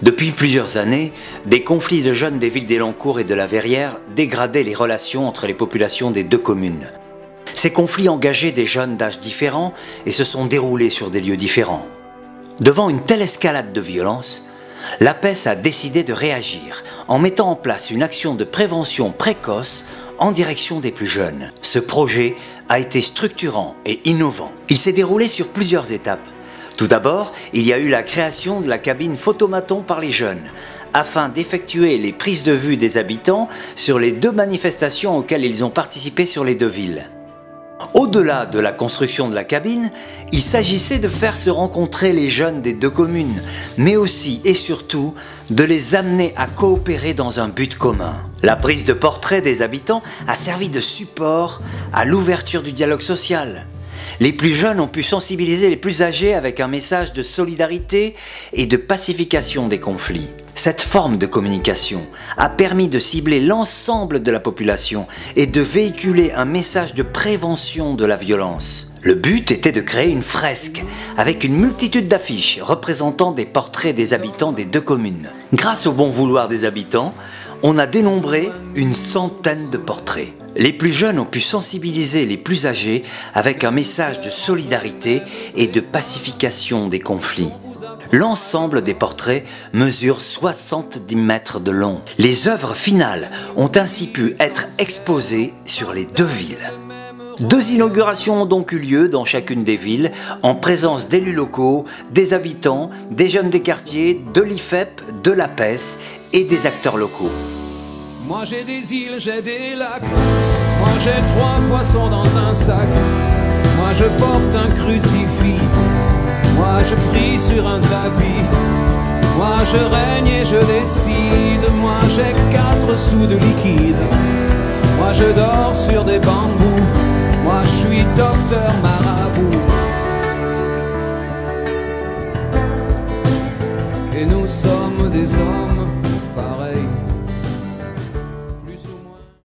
Depuis plusieurs années, des conflits de jeunes des villes d'Elancourt et de la Verrière dégradaient les relations entre les populations des deux communes. Ces conflits engageaient des jeunes d'âges différents et se sont déroulés sur des lieux différents. Devant une telle escalade de violence, l'APES a décidé de réagir en mettant en place une action de prévention précoce en direction des plus jeunes. Ce projet a été structurant et innovant. Il s'est déroulé sur plusieurs étapes. Tout d'abord, il y a eu la création de la cabine photomaton par les jeunes, afin d'effectuer les prises de vue des habitants sur les deux manifestations auxquelles ils ont participé sur les deux villes. Au-delà de la construction de la cabine, il s'agissait de faire se rencontrer les jeunes des deux communes, mais aussi et surtout de les amener à coopérer dans un but commun. La prise de portrait des habitants a servi de support à l'ouverture du dialogue social. Les plus jeunes ont pu sensibiliser les plus âgés avec un message de solidarité et de pacification des conflits. Cette forme de communication a permis de cibler l'ensemble de la population et de véhiculer un message de prévention de la violence. Le but était de créer une fresque avec une multitude d'affiches représentant des portraits des habitants des deux communes. Grâce au bon vouloir des habitants, on a dénombré une centaine de portraits. Les plus jeunes ont pu sensibiliser les plus âgés avec un message de solidarité et de pacification des conflits. L'ensemble des portraits mesure 70 mètres de long. Les œuvres finales ont ainsi pu être exposées sur les deux villes. Deux inaugurations ont donc eu lieu dans chacune des villes, en présence d'élus locaux, des habitants, des jeunes des quartiers, de l'IFEP, de l'APES et des acteurs locaux. Moi j'ai des îles, j'ai des lacs, moi j'ai 3 poissons dans un sac, moi je porte un crucifix, moi je prie sur un tapis, moi je règne et je décide, moi j'ai 4 sous de liquide, moi je dors sur des bambous, moi je suis docteur marin.